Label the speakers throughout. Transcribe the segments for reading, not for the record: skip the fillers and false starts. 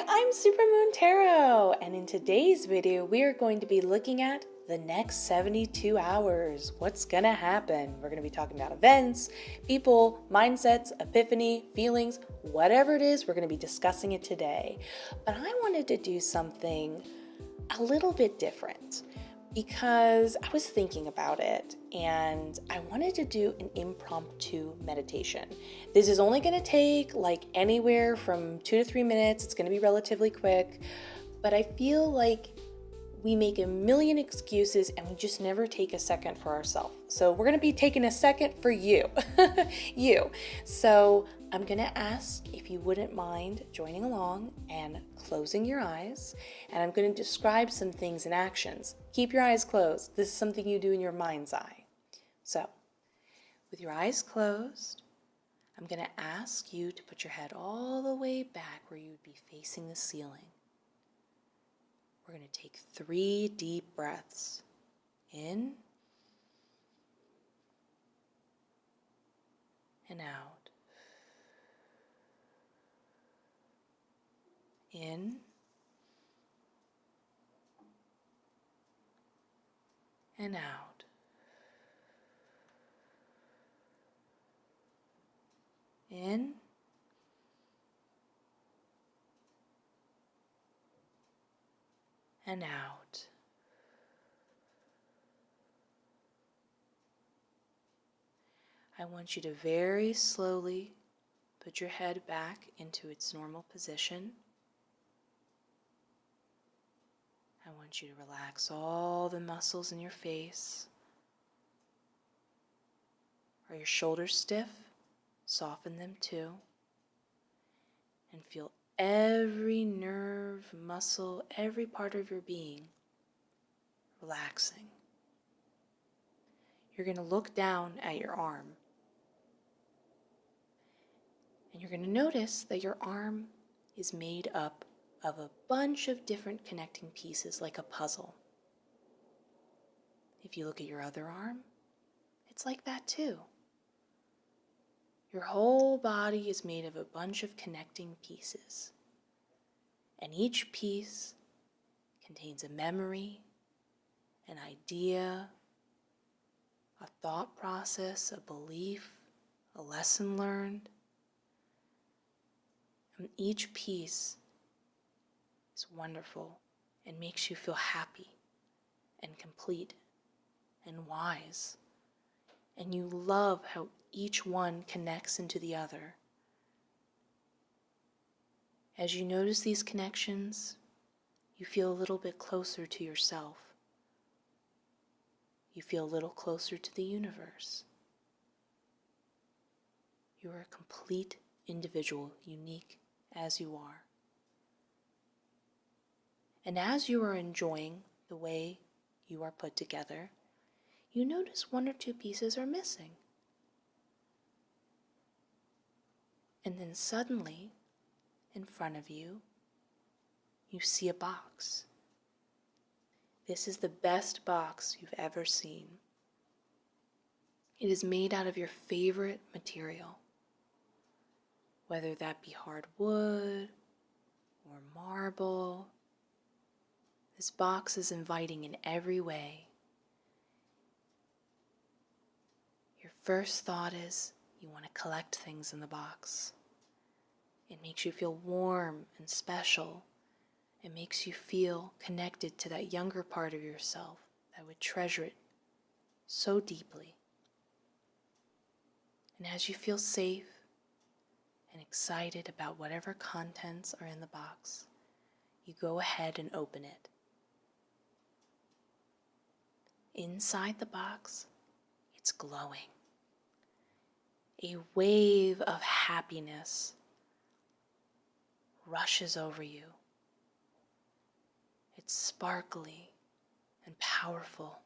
Speaker 1: I'm Supermoon Tarot, and in today's video, we are going to be looking at the next 72 hours. What's gonna happen? We're gonna be talking about events, people, mindsets, epiphany, feelings, whatever it is, we're gonna be discussing it today. But I wanted to do something a little bit different because I was thinking about it and I wanted to do an impromptu meditation. This is only going to take like anywhere from 2 to 3 minutes. It's going to be relatively quick, but I feel like we make a million excuses and we just never take a second for ourselves. So we're going to be taking a second for you. you. So I'm going to ask if you wouldn't mind joining along and closing your eyes. And I'm going to describe some things and actions. Keep your eyes closed. This is something you do in your mind's eye. So with your eyes closed, I'm going to ask you to put your head all the way back where you would be facing the ceiling. We're going to take 3 deep breaths. In and out. In and out. In and out. I want you to very slowly put your head back into its normal position. I want you to relax all the muscles in your face. Are your shoulders stiff? Soften them too. And feel every nerve, muscle, every part of your being relaxing. You're going to look down at your arm. And you're going to notice that your arm is made up of a bunch of different connecting pieces like a puzzle. If you look at your other arm, it's like that too. Your whole body is made of a bunch of connecting pieces. And each piece contains a memory, an idea, a thought process, a belief, a lesson learned. And each piece is wonderful and makes you feel happy and complete and wise. And you love how each one connects into the other. As you notice these connections, you feel a little bit closer to yourself. You feel a little closer to the universe. You are a complete individual, unique as you are. And as you are enjoying the way you are put together, you notice 1 or 2 pieces are missing. And then suddenly, in front of you, you see a box. This is the best box you've ever seen. It is made out of your favorite material, whether that be hardwood or marble. This box is inviting in every way. Your first thought is you want to collect things in the box. It makes you feel warm and special. It makes you feel connected to that younger part of yourself that would treasure it so deeply. And as you feel safe and excited about whatever contents are in the box, you go ahead and open it. Inside the box, it's glowing. A wave of happiness rushes over you. It's sparkly and powerful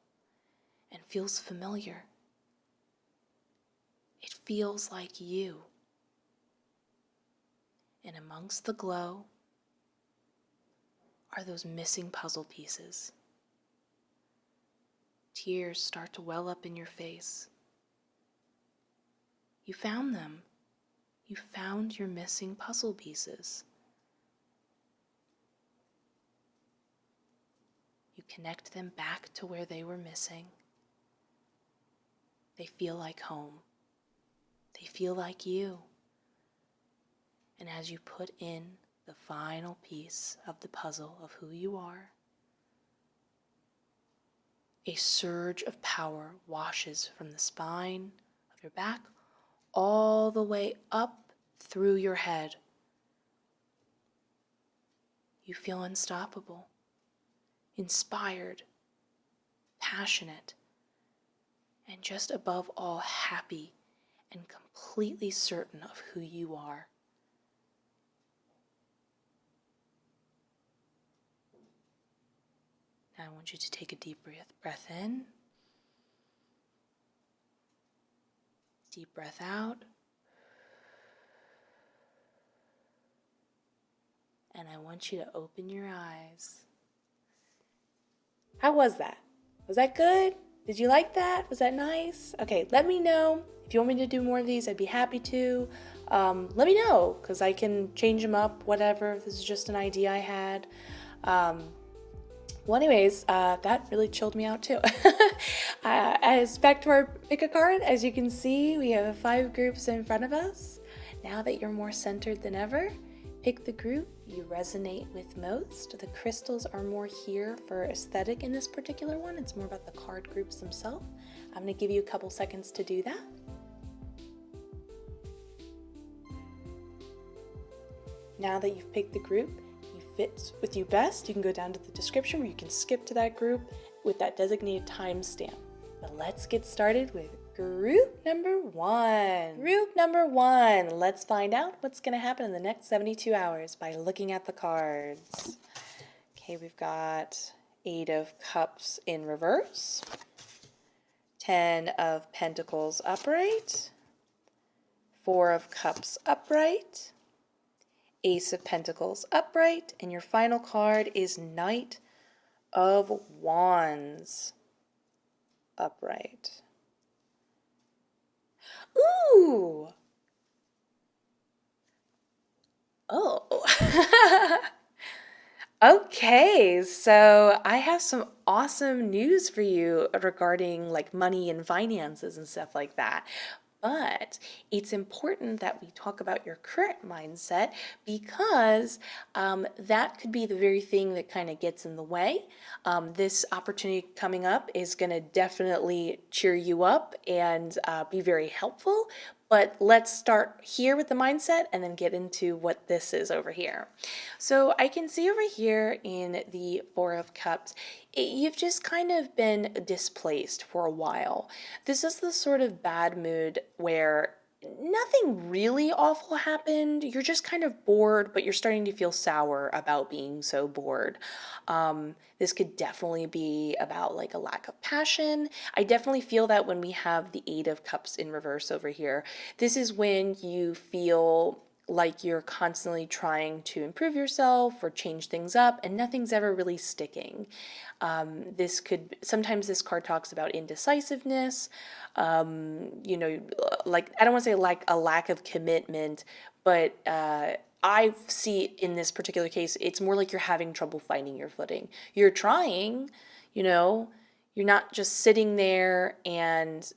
Speaker 1: and feels familiar. It feels like you. And amongst the glow are those missing puzzle pieces. Tears start to well up in your face. You found them. You found your missing puzzle pieces. connect them back to where they were missing. They feel like home. They feel like you. And as you put in the final piece of the puzzle of who you are, a surge of power washes from the spine of your back all the way up through your head. You feel unstoppable, inspired, passionate, and just above all happy and completely certain of who you are. Now I want you to take a deep breath in, deep breath out, and I want you to open your eyes. How was that? Was that good? Did you like that? Was that nice? Okay, let me know. If you want me to do more of these, I'd be happy to. Let me know, because I can change them up, whatever. This is just an idea I had. Well, anyways, that really chilled me out too. As back to our pick a card, as you can see, we have 5 groups in front of us. Now that you're more centered than ever, pick the group you resonate with most. The crystals are more here for aesthetic in this particular one. It's more about the card groups themselves. I'm going to give you a couple seconds to do that. Now that you've picked the group fits with you best, you can go down to the description where you can skip to that group with that designated timestamp. But let's get started with group number 1. Group number 1. Let's find out what's going to happen in the next 72 hours by looking at the cards. Okay, we've got 8 of Cups in reverse, 10 of Pentacles upright, 4 of Cups upright, Ace of Pentacles upright, and your final card is Knight of Wands upright. Ooh! Oh. Okay, so I have some awesome news for you regarding like money and finances and stuff like that. But it's important that we talk about your current mindset, because that could be the very thing that kind of gets in the way. This opportunity coming up is going to definitely cheer you up and be very helpful. But let's start here with the mindset and then get into what this is over here. So I can see over here in the 4 of Cups, you've just kind of been displaced for a while. This is the sort of bad mood where nothing really awful happened. You're just kind of bored, but you're starting to feel sour about being so bored. This could definitely be about like a lack of passion. I definitely feel that when we have the 8 of Cups in reverse over here, this is when you feel like you're constantly trying to improve yourself or change things up, and nothing's ever really sticking. Sometimes this card talks about indecisiveness, like, I don't want to say like a lack of commitment, but I see in this particular case, it's more like you're having trouble finding your footing. You're trying, you're not just sitting there and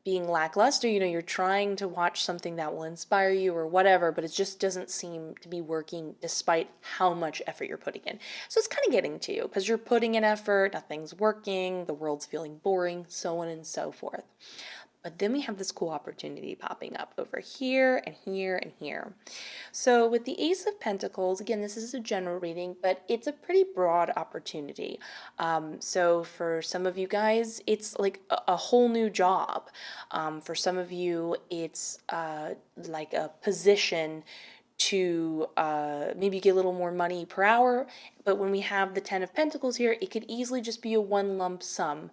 Speaker 1: being lackluster. You're trying to watch something that will inspire you or whatever, but it just doesn't seem to be working despite how much effort you're putting in. So it's kind of getting to you because you're putting in effort, nothing's working, the world's feeling boring, so on and so forth. But then we have this cool opportunity popping up over here and here and here. So with the Ace of Pentacles, again, this is a general reading, but it's a pretty broad opportunity. So for some of you guys, it's like a whole new job. For some of you, it's like a position to maybe get a little more money per hour. But when we have the 10 of Pentacles here, it could easily just be a one lump sum.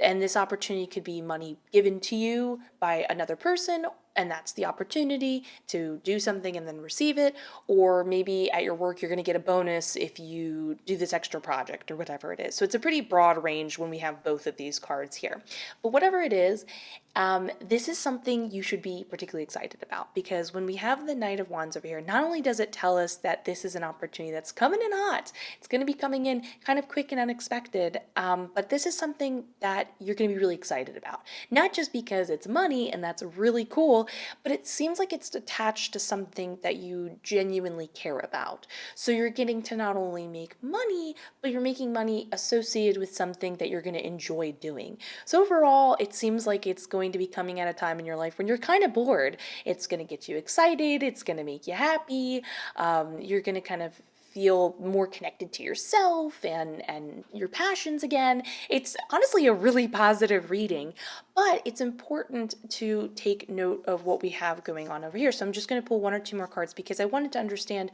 Speaker 1: And this opportunity could be money given to you by another person, and that's the opportunity to do something and then receive it. Or maybe at your work, you're going to get a bonus if you do this extra project or whatever it is. So it's a pretty broad range when we have both of these cards here. But whatever it is, this is something you should be particularly excited about, because when we have the Knight of Wands over here, not only does it tell us that this is an opportunity that's coming in hot, it's going to be coming in kind of quick and unexpected, but this is something that you're going to be really excited about. Not just because it's money, and that's really cool, but it seems like it's attached to something that you genuinely care about. So you're getting to not only make money, but you're making money associated with something that you're going to enjoy doing. So overall, it seems like it's going to be coming at a time in your life when you're kind of bored. It's going to get you excited. It's going to make you happy. You're going to kind of feel more connected to yourself and your passions again. It's honestly a really positive reading, but it's important to take note of what we have going on over here. So I'm just going to pull one or two more cards because I wanted to understand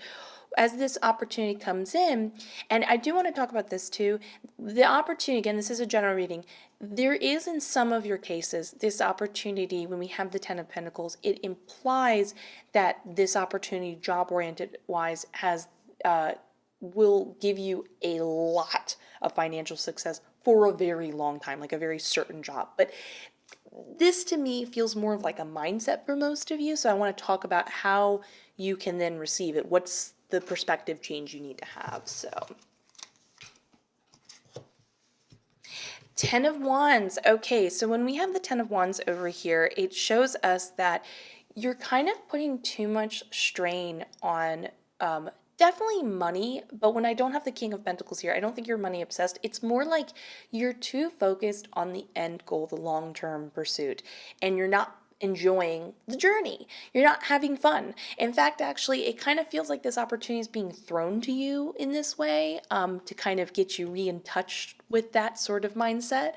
Speaker 1: as this opportunity comes in, and I do want to talk about this too. The opportunity, again, this is a general reading. There is in some of your cases, this opportunity, when we have the Ten of Pentacles, it implies that this opportunity, job-oriented wise, will give you a lot of financial success for a very long time, like a very certain job. But this to me feels more of like a mindset for most of you. So I want to talk about how you can then receive it. What's the perspective change you need to have? So Ten of Wands. Okay, so when we have the Ten of Wands over here, it shows us that you're kind of putting too much strain on definitely money, but when I don't have the King of Pentacles here, I don't think you're money obsessed. It's more like you're too focused on the end goal, the long-term pursuit, and you're not enjoying the journey. You're not having fun. In fact, actually, it kind of feels like this opportunity is being thrown to you in this way to kind of get you in touch with that sort of mindset,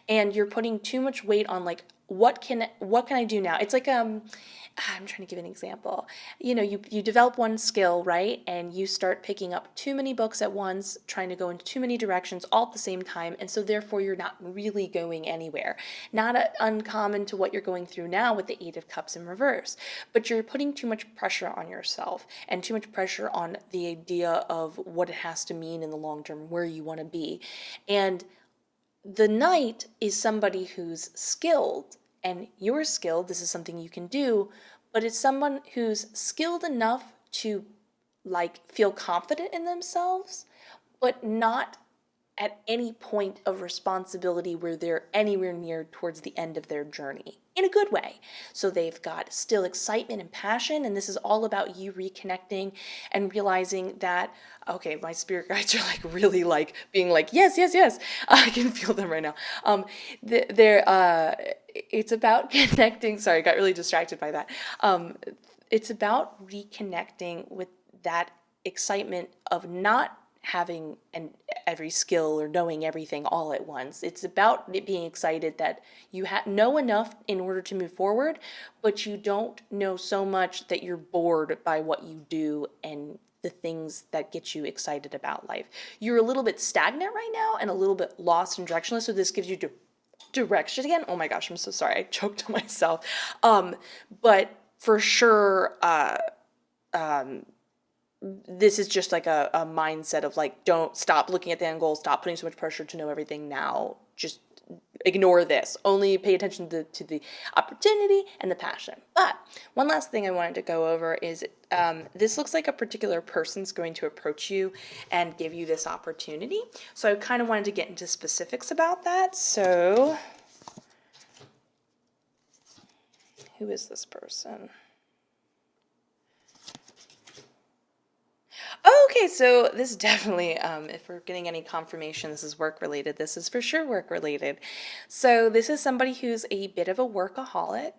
Speaker 1: and you're putting too much weight on like, what can I do now? It's like I'm trying to give an example. You know, you develop one skill, right? And you start picking up too many books at once, trying to go in too many directions all at the same time. And so therefore you're not really going anywhere. Not uncommon to what you're going through now with the Eight of Cups in reverse. But you're putting too much pressure on yourself and too much pressure on the idea of what it has to mean in the long term, where you want to be. And the Knight is somebody who's skilled, and you're skilled. This is something you can do, but it's someone who's skilled enough to like feel confident in themselves, but not at any point of responsibility where they're anywhere near towards the end of their journey in a good way. So they've got still excitement and passion, and this is all about you reconnecting and realizing that, okay, my spirit guides are like really like being like, yes, yes, yes. I can feel them right now. It's about connecting. Sorry, I got really distracted by that. It's about reconnecting with that excitement of not having every skill or knowing everything all at once. It's about it being excited that you know enough in order to move forward, but you don't know so much that you're bored by what you do and the things that get you excited about life. You're a little bit stagnant right now and a little bit lost and directionless, so this gives you direction again. Oh my gosh, I'm so sorry. I choked on myself. But for sure, this is just like a mindset of like, don't stop looking at the end goal, stop putting so much pressure to know everything now. Just ignore this. Only pay attention to the opportunity and the passion. But one last thing I wanted to go over is this looks like a particular person's going to approach you and give you this opportunity. So I kind of wanted to get into specifics about that. So who is this person? Okay, so this definitely, if we're getting any confirmation this is work-related, this is for sure work-related. So this is somebody who's a bit of a workaholic.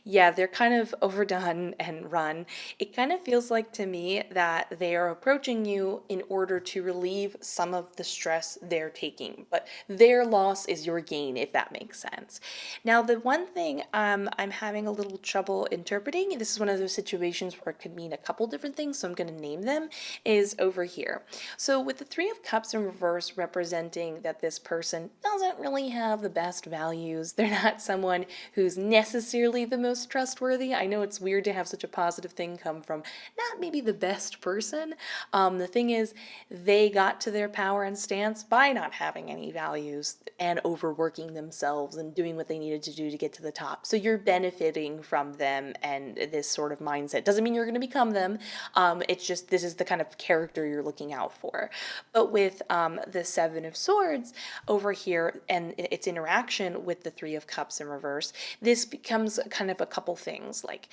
Speaker 1: Yeah, they're kind of overdone and run. It kind of feels like to me that they are approaching you in order to relieve some of the stress they're taking, but their loss is your gain, if that makes sense. Now, the one thing I'm having a little trouble interpreting, this is one of those situations where it could mean a couple different things, so I'm going to name them. is over here. So with the Three of Cups in reverse representing that this person doesn't really have the best values, they're not someone who's necessarily the most trustworthy. I know it's weird to have such a positive thing come from not maybe the best person. The thing is, they got to their power and stance by not having any values and overworking themselves and doing what they needed to do to get to the top. So you're benefiting from them and this sort of mindset. Doesn't mean you're going to become them. It's just this is the kind of character you're looking out for. But with the Seven of Swords over here and its interaction with the Three of Cups in reverse, this becomes kind of a couple things. Like,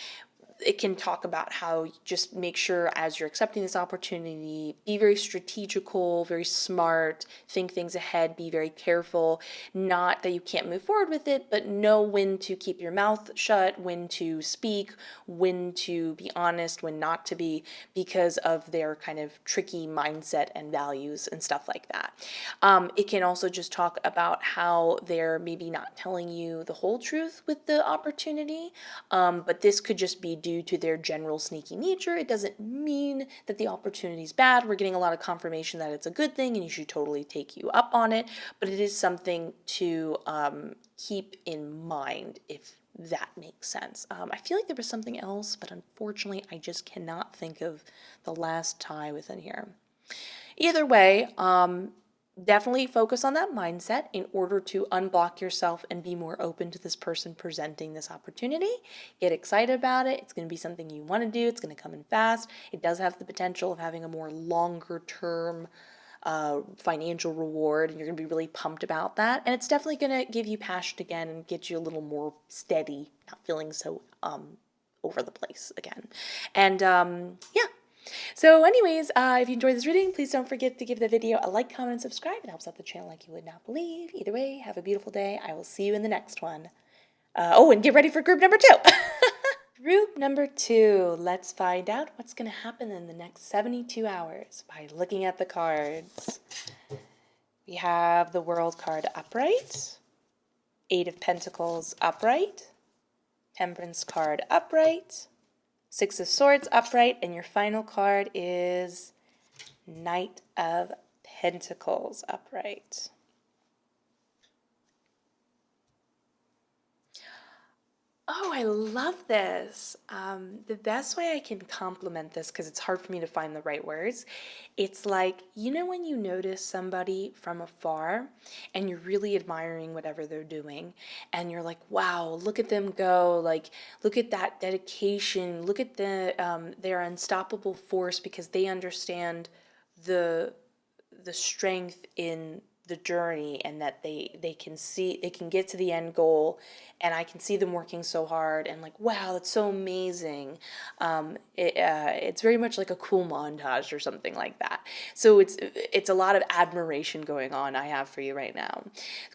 Speaker 1: it can talk about how just make sure as you're accepting this opportunity, be very strategical, very smart, think things ahead, be very careful. Not that you can't move forward with it, but know when to keep your mouth shut, when to speak, when to be honest, when not to be, because of their kind of tricky mindset and values and stuff like that. It can also just talk about how they're maybe not telling you the whole truth with the opportunity, but this could just be due to their general sneaky nature. It doesn't mean that the opportunity is bad. We're getting a lot of confirmation that it's a good thing and you should totally take you up on it, but it is something to keep in mind, if that makes sense. I feel like there was something else, but unfortunately I just cannot think of the last tie within here. Either way, definitely focus on that mindset in order to unblock yourself and be more open to this person presenting this opportunity. Get excited about it. It's going to be something you want to do. It's going to come in fast. It does have the potential of having a more longer term financial reward, and you're going to be really pumped about that. And it's definitely going to give you passion again and get you a little more steady, not feeling so over the place again. And yeah. So anyways, if you enjoyed this reading, please don't forget to give the video a like, comment, and subscribe. It helps out the channel like you would not believe. Either way, have a beautiful day. I will see you in the next one. Oh, and get ready for group number 2. Group number 2. Let's find out what's going to happen in the next 72 hours by looking at the cards. We have the World card upright, Eight of Pentacles upright, Temperance card upright, Six of Swords upright, and your final card is Knight of Pentacles upright. Oh, I love this. The best way I can compliment this, because it's hard for me to find the right words, it's like, you know when you notice somebody from afar and you're really admiring whatever they're doing and you're like, wow, look at them go, like, look at that dedication, look at their unstoppable force, because they understand the strength in the journey, and that they can get to the end goal, and I can see them working so hard, and like, wow, that's so amazing. It's very much like a cool montage or something like that. So it's a lot of admiration going on I have for you right now,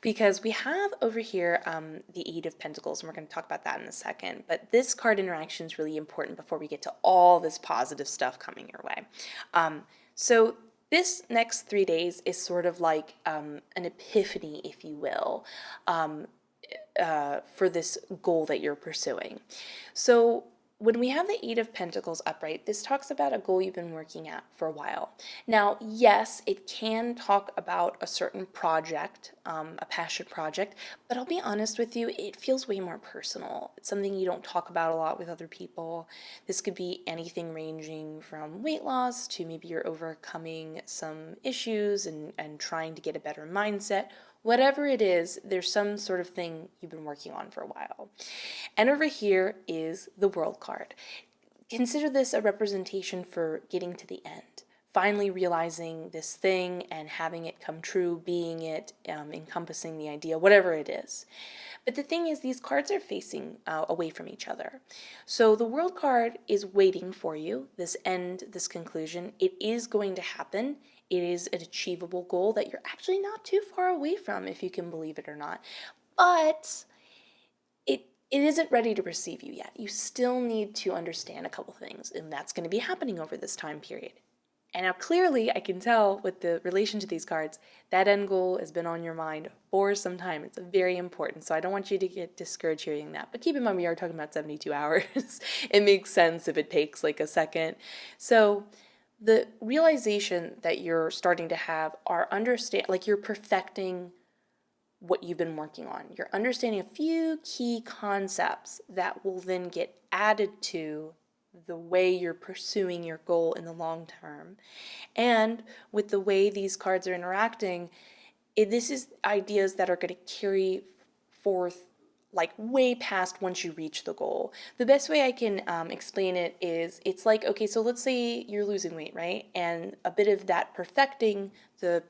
Speaker 1: because we have over here the Eight of Pentacles, and we're going to talk about that in a second, but this card interaction is really important before we get to all this positive stuff coming your way. So this next 3 days is sort of like an epiphany, if you will, for this goal that you're pursuing. So when we have the Eight of Pentacles upright, this talks about a goal you've been working at for a while. Now, yes, it can talk about a certain project, a passion project, but I'll be honest with you, it feels way more personal. It's something you don't talk about a lot with other people. This could be anything ranging from weight loss to maybe you're overcoming some issues and trying to get a better mindset. Whatever it is, there's some sort of thing you've been working on for a while. And over here is the World card. Consider this a representation for getting to the end, finally realizing this thing and having it come true, being it, encompassing the idea, whatever it is. But the thing is, these cards are facing away from each other. So the World card is waiting for you, this end, this conclusion. It is going to happen. It is an achievable goal that you're actually not too far away from, if you can believe it or not. But it isn't ready to receive you yet. You still need to understand a couple things, and that's going to be happening over this time period. And now clearly I can tell with the relation to these cards, that end goal has been on your mind for some time. It's very important, so I don't want you to get discouraged hearing that. But keep in mind, we are talking about 72 hours. It makes sense if it takes like a second. So the realization that you're starting to have are understand, like you're perfecting what you've been working on. You're understanding a few key concepts that will then get added to the way you're pursuing your goal in the long term. And with the way these cards are interacting, this is ideas that are going to carry forth like way past once you reach the goal. The best way I can explain it is it's like, okay, so let's say you're losing weight, right? And a bit of that perfecting the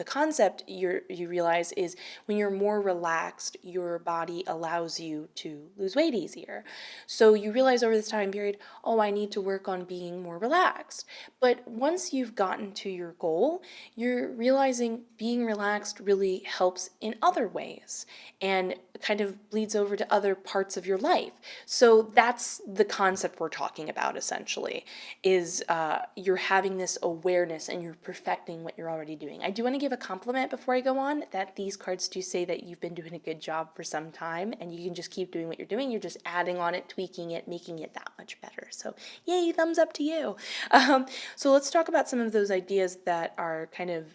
Speaker 1: concept you realize is when you're more relaxed, your body allows you to lose weight easier. So you realize over this time period, oh, I need to work on being more relaxed. But once you've gotten to your goal, you're realizing being relaxed really helps in other ways and kind of bleeds over to other parts of your life. So that's the concept we're talking about essentially, is you're having this awareness and you're perfecting what you're already doing. I do want to give a compliment before I go on that these cards do say that you've been doing a good job for some time and you can just keep doing what you're doing. You're just adding on it, tweaking it, making it that much better. So yay, thumbs up to you. So let's talk about some of those ideas that are kind of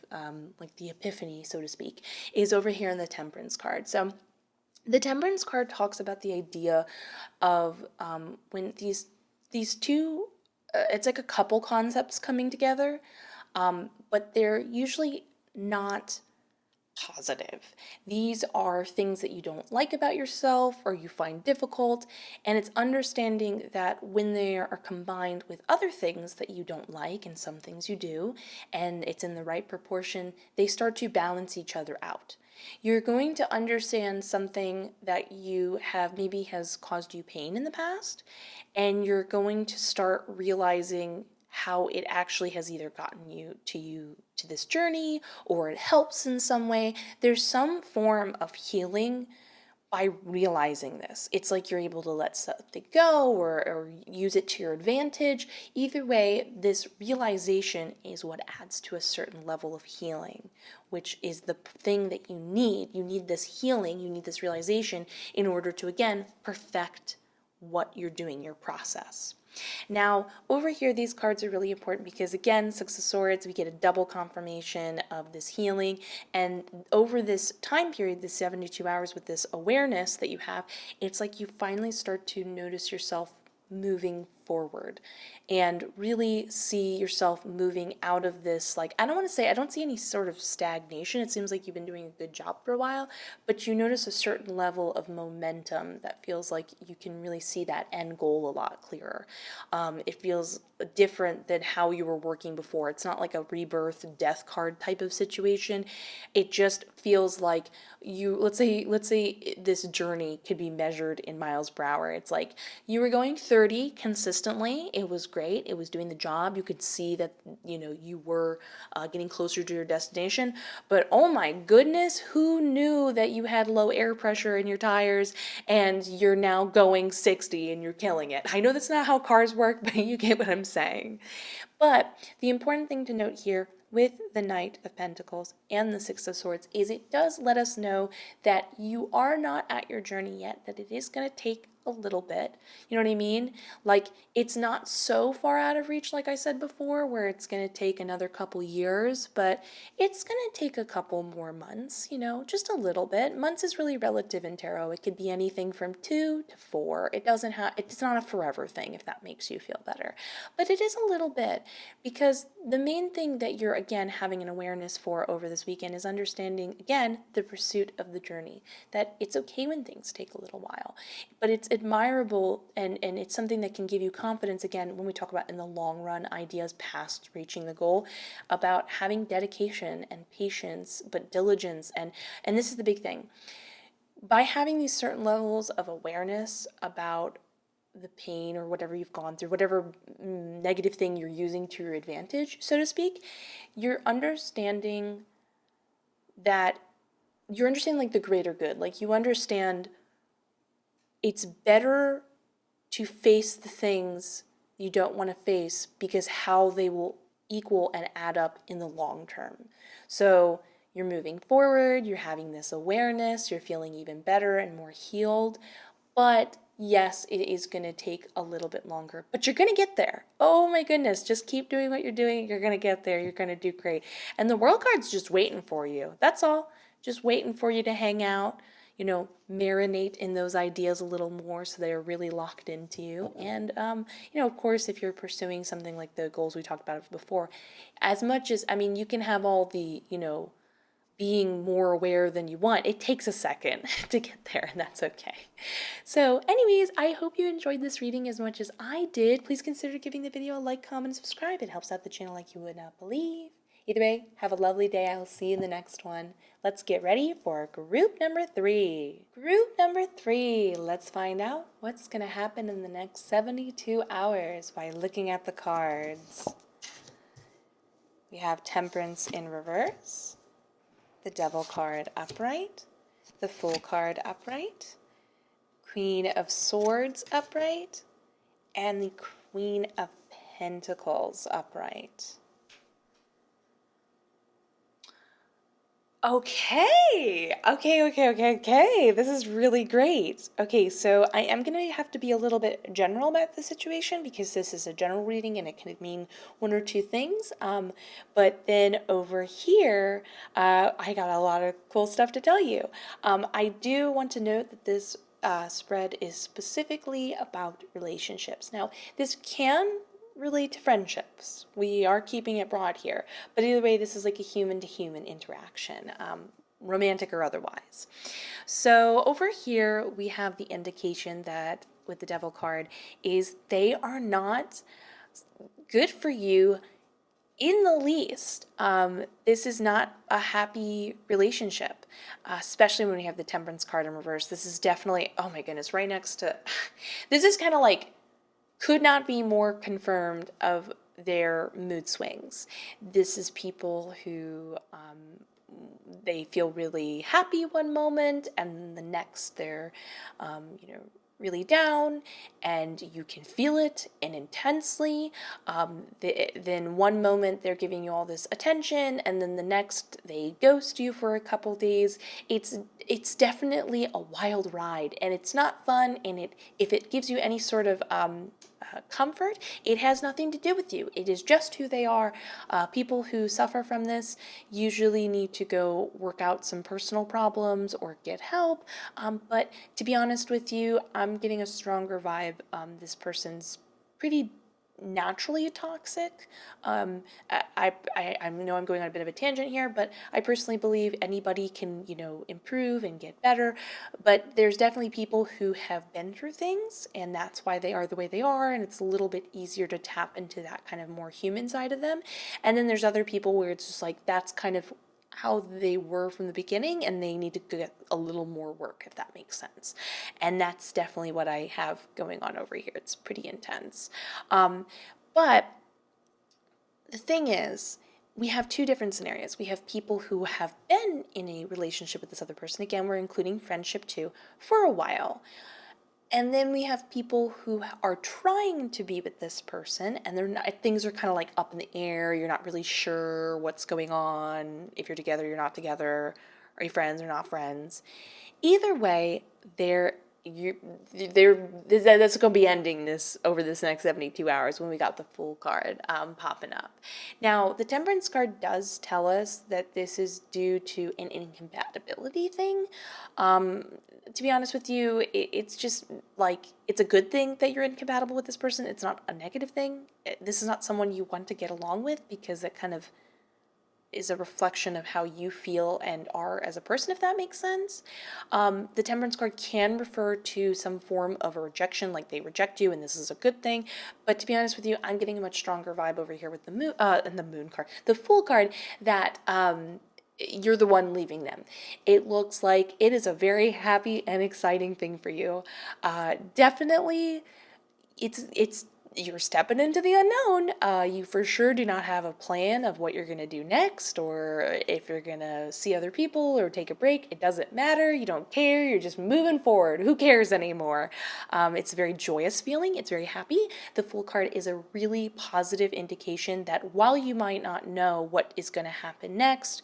Speaker 1: like the epiphany, so to speak, is over here in the Temperance card. So the Temperance card talks about the idea of when these two, it's like a couple concepts coming together, but they're usually not positive. These are things that you don't like about yourself or you find difficult, and it's understanding that when they are combined with other things that you don't like and some things you do, and it's in the right proportion, they start to balance each other out. You're going to understand something that you have maybe has caused you pain in the past, and you're going to start realizing how it actually has either gotten you to this journey or it helps in some way. There's some form of healing by realizing this. It's like you're able to let something go or use it to your advantage. Either way, this realization is what adds to a certain level of healing, which is the thing that you need. You need this healing, you need this realization in order to, again, perfect what you're doing, your process. Now, over here, these cards are really important because, again, Six of Swords, we get a double confirmation of this healing. And over this time period, the 72 hours with this awareness that you have, it's like you finally start to notice yourself moving forward and really see yourself moving out of this, like, I don't see any sort of stagnation. It seems like you've been doing a good job for a while, but you notice a certain level of momentum that feels like you can really see that end goal a lot clearer. It feels different than how you were working before. It's not like a rebirth death card type of situation. It just feels like let's say this journey could be measured in miles per hour. It's like you were going 30 consistently. It was great. It was doing the job. You could see that, you were getting closer to your destination. But oh my goodness, who knew that you had low air pressure in your tires and you're now going 60 and you're killing it? I know that's not how cars work, but you get what I'm saying. But the important thing to note here with the Knight of Pentacles and the Six of Swords is it does let us know that you are not at your journey yet, that it is going to take a little bit. You know what I mean? Like, it's not so far out of reach, like I said before, where it's going to take another couple years, but it's going to take a couple more months, just a little bit. Months is really relative in tarot. It could be anything from 2 to 4. It's not a forever thing, if that makes you feel better. But it is a little bit, because the main thing that you're, again, having an awareness for over this weekend is understanding, again, the pursuit of the journey, that it's okay when things take a little while, but it's admirable, and it's something that can give you confidence, again, when we talk about in the long run ideas past reaching the goal, about having dedication and patience, but diligence, and this is the big thing. By having these certain levels of awareness about the pain or whatever you've gone through, whatever negative thing you're using to your advantage, so to speak, you're understanding like the greater good. Like, you understand it's better to face the things you don't want to face because how they will equal and add up in the long term. So you're moving forward, you're having this awareness, you're feeling even better and more healed, but yes, it is going to take a little bit longer, but you're going to get there. Oh my goodness, just keep doing what you're doing. You're going to get there. You're going to do great. And the world card's just waiting for you. That's all. Just waiting for you to hang out, marinate in those ideas a little more so they're really locked into you. And, of course, if you're pursuing something like the goals we talked about before, as much as, you can have all the, being more aware than you want. It takes a second to get there, and that's okay. So anyways, I hope you enjoyed this reading as much as I did. Please consider giving the video a like, comment, and subscribe. It helps out the channel like you would not believe. Either way, have a lovely day. I'll see you in the next one. Let's get ready for group number 3. Group number 3. Let's find out what's going to happen in the next 72 hours by looking at the cards. We have Temperance in reverse, the Devil card upright, the Fool card upright, Queen of Swords upright, and the Queen of Pentacles upright. Okay. This is really great. Okay, so I am going to have to be a little bit general about the situation because this is a general reading and it can mean one or two things. But then over here, I got a lot of cool stuff to tell you. I do want to note that this spread is specifically about relationships. Now, this can relate to friendships. We are keeping it broad here, but either way, this is like a human-to-human interaction, romantic or otherwise. So over here, we have the indication that with the Devil card is they are not good for you in the least. This is not a happy relationship, especially when we have the Temperance card in reverse. This is definitely, oh my goodness, right next to, this is kind of like, could not be more confirmed of their mood swings. This is people who they feel really happy one moment and the next they're really down, and you can feel it and intensely. Then one moment they're giving you all this attention, and then the next they ghost you for a couple days. It's definitely a wild ride, and it's not fun. And if it gives you any sort of comfort, it has nothing to do with you. It is just who they are. People who suffer from this usually need to go work out some personal problems or get help. But to be honest with you, I'm getting a stronger vibe. This person's pretty naturally toxic. I know I'm going on a bit of a tangent here, but I personally believe anybody can, improve and get better. But there's definitely people who have been through things, and that's why they are the way they are, and it's a little bit easier to tap into that kind of more human side of them. And then there's other people where it's just like that's kind of how they were from the beginning, and they need to get a little more work, if that makes sense. And that's definitely what I have going on over here. It's pretty intense. But the thing is, we have two different scenarios. We have people who have been in a relationship with this other person. Again, we're including friendship too, for a while. And then we have people who are trying to be with this person, and they're not, things are kind of like up in the air. You're not really sure what's going on. If you're together, you're not together. Are you friends or not friends? Either way, that's going to be ending this over this next 72 hours when we got the Fool card popping up. Now, the Temperance card does tell us that this is due to an incompatibility thing. To be honest with you, it's just like, it's a good thing that you're incompatible with this person. It's not a negative thing. This is not someone you want to get along with, because it kind of is a reflection of how you feel and are as a person, if that makes sense. The Temperance card can refer to some form of a rejection, like they reject you and this is a good thing. But to be honest with you, I'm getting a much stronger vibe over here with the Moon, and the Moon card, the Fool card, that you're the one leaving them. It looks like it is a very happy and exciting thing for you. Definitely, it's you're stepping into the unknown. You for sure do not have a plan of what you're going to do next, or if you're going to see other people or take a break. It doesn't matter. You don't care. You're just moving forward. Who cares anymore? It's a very joyous feeling. It's very happy. The Fool card is a really positive indication that while you might not know what is going to happen next,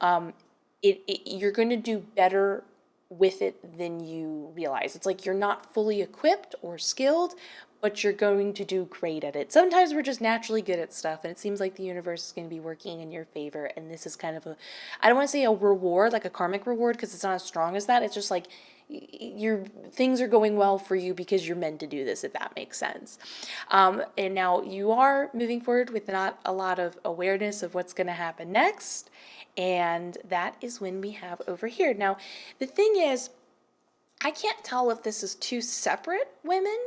Speaker 1: you're going to do better with it than you realize. It's like you're not fully equipped or skilled, but you're going to do great at it. Sometimes we're just naturally good at stuff, and it seems like the universe is going to be working in your favor. And this is kind of a, I don't want to say a reward, like a karmic reward, because it's not as strong as that. It's just like your things are going well for you because you're meant to do this, if that makes sense. And now you are moving forward with not a lot of awareness of what's going to happen next. And that is when we have over here. Now, the thing is, I can't tell if this is two separate women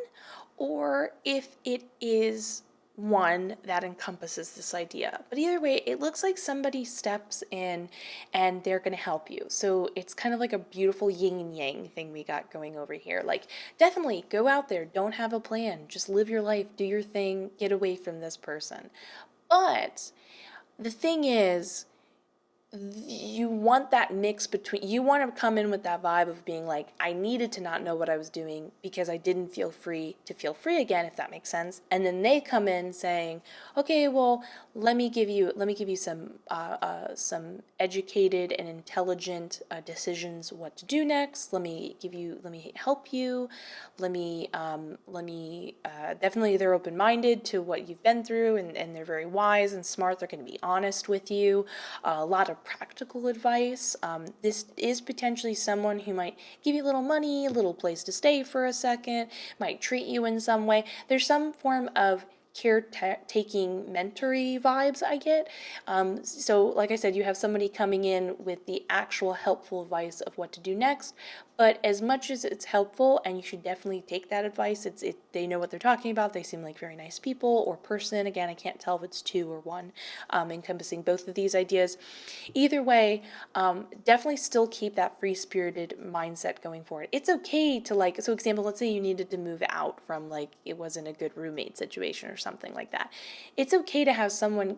Speaker 1: or if it is one that encompasses this idea. But either way, it looks like somebody steps in and they're going to help you. So it's kind of like a beautiful yin and yang thing we got going over here. Like, definitely go out there, don't have a plan, just live your life, do your thing, get away from this person. But the thing is, you want that mix between, you want to come in with that vibe of being like, I needed to not know what I was doing because I didn't feel free to feel free again, if that makes sense. And then they come in saying, okay, well, let me give you some educated and intelligent decisions what to do next. Let me help you. Definitely they're open-minded to what you've been through, and they're very wise and smart. They're going to be honest with you. A lot of practical advice. This is potentially someone who might give you a little money, a little place to stay for a second, might treat you in some way. There's some form of caretaking mentory vibes I get. So like I said, you have somebody coming in with the actual helpful advice of what to do next. But as much as it's helpful, and you should definitely take that advice, they know what they're talking about. They seem like very nice people or person. Again, I can't tell if it's two or one, encompassing both of these ideas. Either way, definitely still keep that free-spirited mindset going forward. It's okay to, like, so example, let's say you needed to move out from, like, it wasn't a good roommate situation or something like that. It's okay to have someone,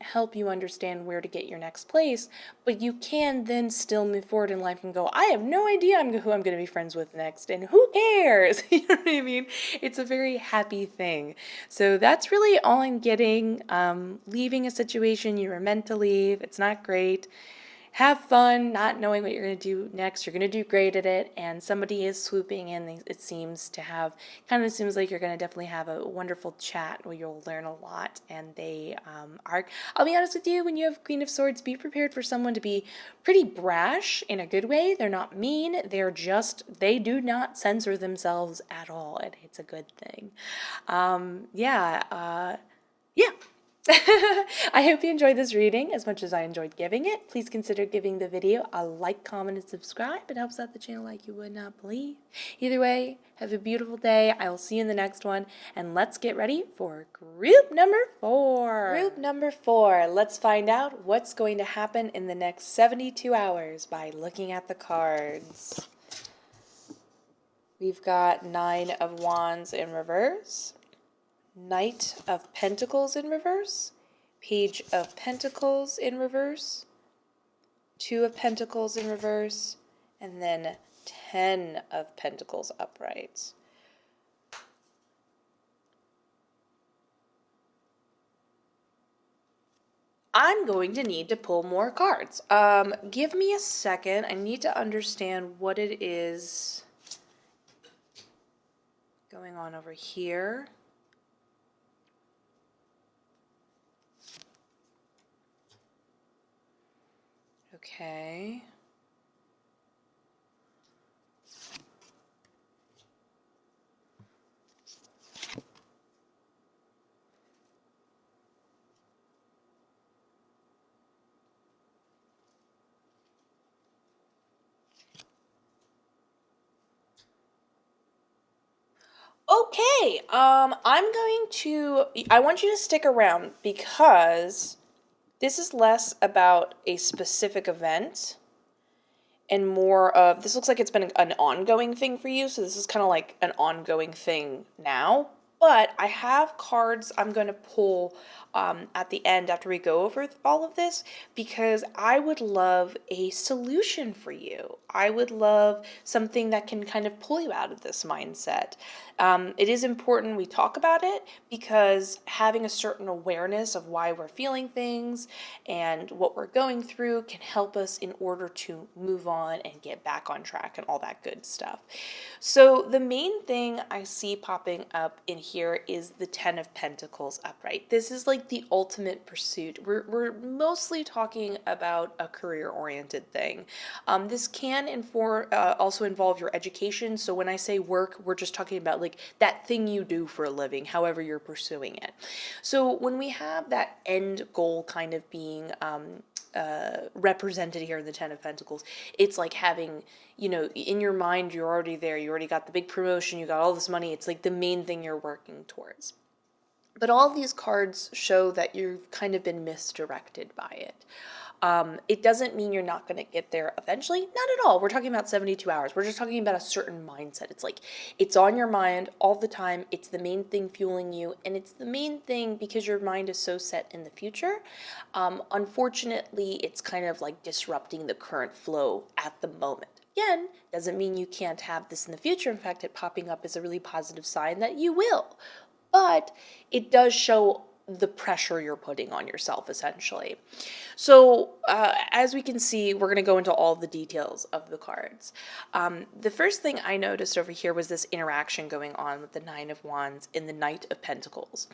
Speaker 1: help you understand where to get your next place, but you can then still move forward in life and go, I have no idea who I'm going to be friends with next, and who cares? You know what I mean? It's a very happy thing. So that's really all I'm getting. Leaving a situation you were meant to leave, it's not great. Have fun not knowing what you're going to do next. You're going to do great at it, and somebody is swooping in. It seems like you're going to definitely have a wonderful chat where you'll learn a lot, and they are, I'll be honest with you, when you have Queen of Swords, be prepared for someone to be pretty brash in a good way. They're not mean. They do not censor themselves at all, and it's a good thing. Yeah. I hope you enjoyed this reading as much as I enjoyed giving it. Please consider giving the video a like, comment, and subscribe. It helps out the channel like you would not believe. Either way, have a beautiful day. I will see you in the next one. And let's get ready for group number 4. Group number 4. Let's find out what's going to happen in the next 72 hours by looking at the cards. We've got 9 of Wands in reverse, Knight of Pentacles in reverse, Page of Pentacles in reverse, 2 of Pentacles in reverse, and then 10 of Pentacles upright. I'm going to need to pull more cards. Give me a second. I need to understand what it is going on over here. Okay. Okay, I want you to stick around because this is less about a specific event and more of, this looks like it's been an ongoing thing for you, so this is kind of like an ongoing thing now. But I have cards I'm going to pull at the end after we go over all of this, because I would love a solution for you. I would love something that can kind of pull you out of this mindset. It is important we talk about it, because having a certain awareness of why we're feeling things and what we're going through can help us in order to move on and get back on track and all that good stuff. So the main thing I see popping up in here is the Ten of Pentacles upright. This is like the ultimate pursuit. We're mostly talking about a career-oriented thing. This can also involve your education. So when I say work, we're just talking about like that thing you do for a living, however you're pursuing it. So when we have that end goal kind of being represented here in the Ten of Pentacles, it's like having, in your mind, you're already there. You already got the big promotion. You got all this money. It's like the main thing you're working towards. But all of these cards show that you've kind of been misdirected by it. It doesn't mean you're not going to get there eventually. Not at all. We're talking about 72 hours. We're just talking about a certain mindset. It's like, it's on your mind all the time. It's the main thing fueling you. And it's the main thing because your mind is so set in the future. Unfortunately, it's kind of like disrupting the current flow at the moment. Again, doesn't mean you can't have this in the future. In fact, it popping up is a really positive sign that you will. But it does show the pressure you're putting on yourself, essentially. So as we can see, we're going to go into all the details of the cards. The first thing I noticed over here was this interaction going on with the Nine of Wands and the Knight of Pentacles.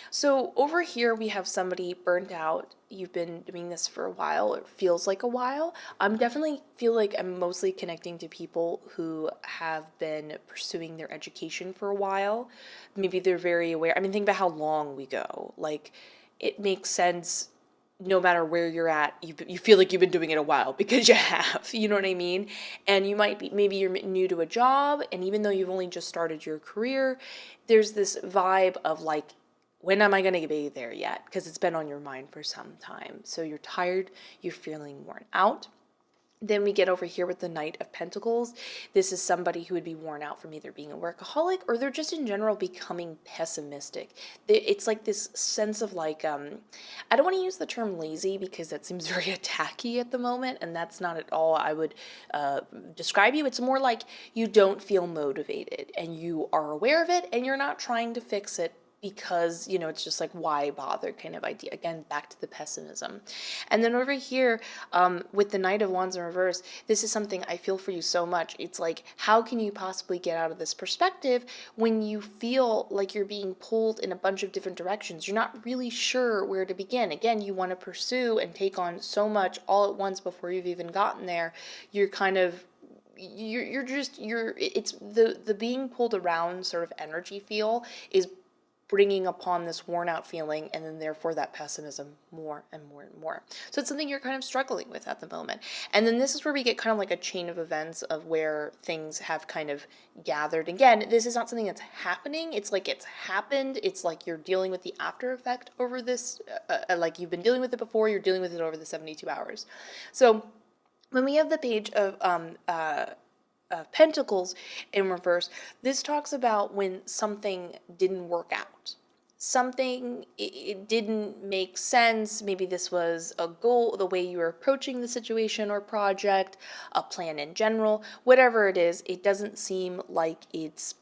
Speaker 1: So over here we have somebody burnt out. You've been doing this for a while. It feels like a while. Definitely feel like I'm mostly connecting to people who have been pursuing their education for a while. Maybe they're very aware. I mean, think about how long we go. Like, it makes sense no matter where you're at, you feel like you've been doing it a while because you have, you know what I mean? And you might be, maybe you're new to a job, and even though you've only just started your career, there's this vibe of like, when am I going to be there yet? Because it's been on your mind for some time. So you're tired, you're feeling worn out. Then we get over here with the Knight of Pentacles. This is somebody who would be worn out from either being a workaholic or they're just in general becoming pessimistic. It's like this sense of like, I don't want to use the term lazy because that seems very attacky at the moment, and that's not at all I would describe you. It's more like you don't feel motivated and you are aware of it and you're not trying to fix it, because, it's just like, why bother kind of idea. Again, back to the pessimism. And then over here, with the Knight of Wands in reverse, this is something I feel for you so much. It's like, how can you possibly get out of this perspective when you feel like you're being pulled in a bunch of different directions? You're not really sure where to begin. Again, you want to pursue and take on so much all at once before you've even gotten there. You're kind of, it's the being pulled around sort of energy feel is bringing upon this worn out feeling, and then therefore that pessimism more and more and more. So it's something you're kind of struggling with at the moment. And then this is where we get kind of like a chain of events of where things have kind of gathered. Again, this is not something that's happening. It's like it's happened. It's like you're dealing with the after effect over this, like you've been dealing with it before, you're dealing with it over the 72 hours. So when we have the Page of Pentacles in reverse, this talks about when something didn't work out. Something, it didn't make sense. Maybe this was a goal, the way you were approaching the situation or project, a plan in general, whatever it is, it doesn't seem like it's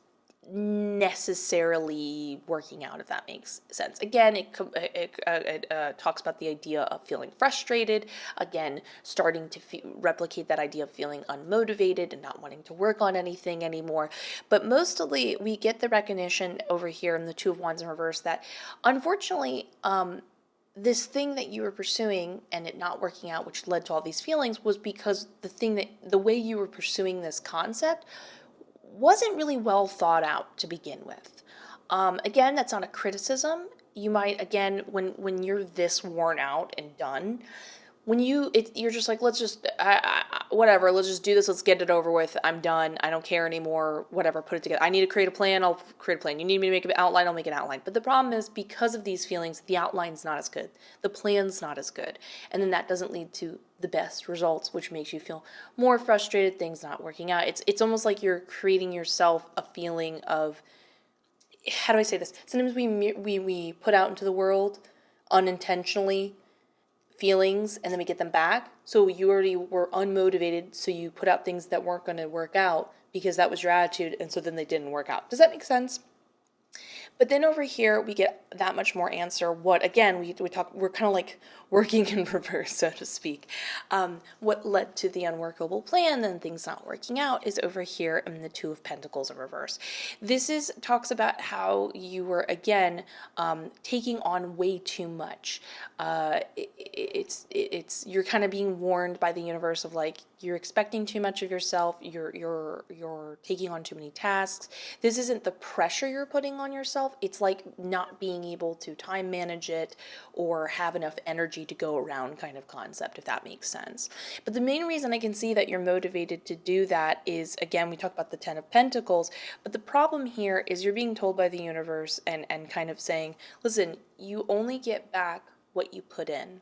Speaker 1: necessarily working out, if that makes sense. Again, it talks about the idea of feeling frustrated, again, starting to replicate that idea of feeling unmotivated and not wanting to work on anything anymore. But mostly we get the recognition over here in the Two of Wands in reverse that unfortunately, this thing that you were pursuing and it not working out, which led to all these feelings, was because the way you were pursuing this concept wasn't really well thought out to begin with. Again, that's not a criticism. You might, again, when you're this worn out and done, when you're just like, let's just, whatever, let's just do this, let's get it over with, I'm done, I don't care anymore, whatever, put it together. I need to create a plan, I'll create a plan. You need me to make an outline, I'll make an outline. But the problem is, because of these feelings, the outline's not as good, the plan's not as good, and then that doesn't lead to the best results, which makes you feel more frustrated, things not working out. It's almost like you're creating yourself a feeling of, how do I say this? Sometimes we put out into the world unintentionally feelings and then we get them back. So you already were unmotivated, so you put out things that weren't going to work out because that was your attitude, and so then they didn't work out. Does that make sense? But then over here, we get that much more answer. What, again, we talk, we're kind of like working in reverse, so to speak. What led to the unworkable plan and things not working out is over here in the Two of Pentacles in reverse. This talks about how you were, again, taking on way too much. You're kind of being warned by the universe of like, you're expecting too much of yourself, you're taking on too many tasks. This isn't the pressure you're putting on yourself, it's like not being able to time manage it or have enough energy to go around kind of concept, if that makes sense. But the main reason I can see that you're motivated to do that is, again, we talk about the Ten of Pentacles, but the problem here is you're being told by the universe and kind of saying, listen, you only get back what you put in.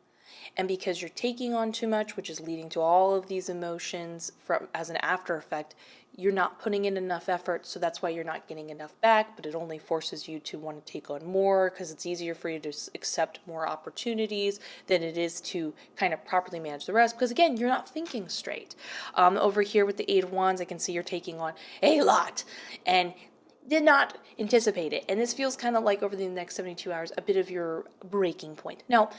Speaker 1: And because you're taking on too much, which is leading to all of these emotions as an after effect, you're not putting in enough effort, so that's why you're not getting enough back, but it only forces you to want to take on more because it's easier for you to accept more opportunities than it is to kind of properly manage the rest, because again, you're not thinking straight. Over here with the Eight of Wands, I can see you're taking on a lot, and did not anticipate it. And this feels kind of like over the next 72 hours, a bit of your breaking point. Now,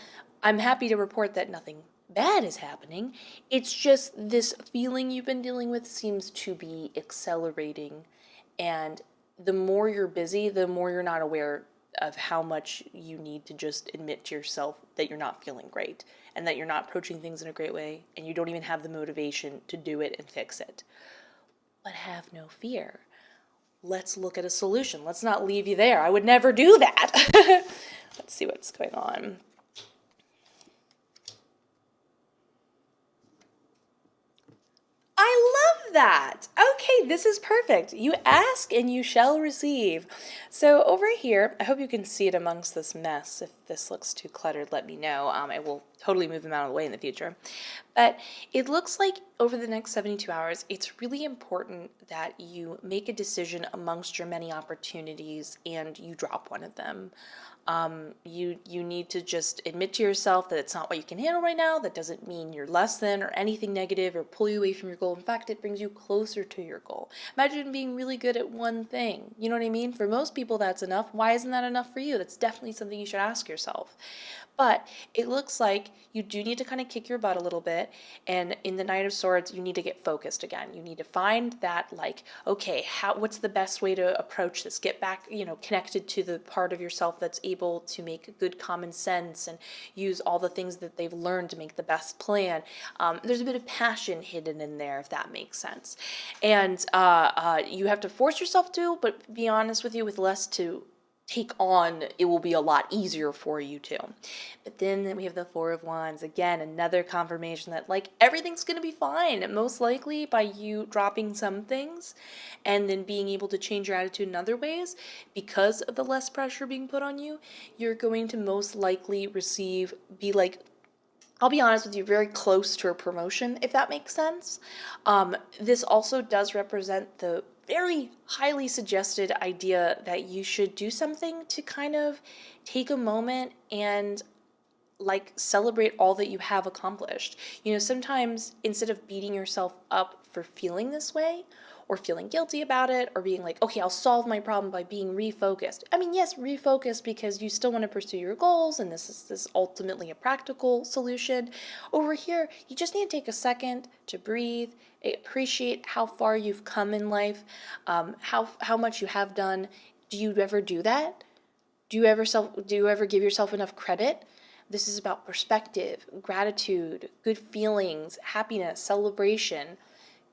Speaker 1: I'm happy to report that nothing bad is happening. It's just this feeling you've been dealing with seems to be accelerating. And the more you're busy, the more you're not aware of how much you need to just admit to yourself that you're not feeling great and that you're not approaching things in a great way and you don't even have the motivation to do it and fix it. But have no fear. Let's look at a solution. Let's not leave you there. I would never do that. Let's see what's going on. I love that. Okay, this is perfect. You ask and you shall receive. So over here, I hope you can see it amongst this mess. If this looks too cluttered, let me know. I will totally move them out of the way in the future. But it looks like over the next 72 hours, it's really important that you make a decision amongst your many opportunities and you drop one of them. You need to just admit to yourself that it's not what you can handle right now. That doesn't mean you're less than or anything negative or pull you away from your goal. In fact, it brings you closer to your goal. Imagine being really good at one thing. You know what I mean? For most people, that's enough. Why isn't that enough for you? That's definitely something you should ask yourself. But it looks like you do need to kind of kick your butt a little bit. And in the Knight of Swords, you need to get focused again. You need to find that, like, okay, what's the best way to approach this? Get back, connected to the part of yourself that's able to make good common sense and use all the things that they've learned to make the best plan. There's a bit of passion hidden in there, if that makes sense. And you have to force yourself to, but be honest with you, with less to take on, it will be a lot easier for you too. But then we have the Four of Wands. Again, another confirmation that like everything's going to be fine, most likely by you dropping some things and then being able to change your attitude in other ways because of the less pressure being put on you. You're going to most likely I'll be honest with you, very close to a promotion, if that makes sense. This also does represent the very highly suggested idea that you should do something to kind of take a moment and like celebrate all that you have accomplished. Sometimes instead of beating yourself up for feeling this way or feeling guilty about it or being like, okay, I'll solve my problem by being refocused. I mean, yes, refocus because you still want to pursue your goals and this is ultimately a practical solution. Over here, you just need to take a second to breathe, appreciate how far you've come in life, how much you have done. Do you ever do that? Do you ever give yourself enough credit? This is about perspective, gratitude, good feelings, happiness, celebration.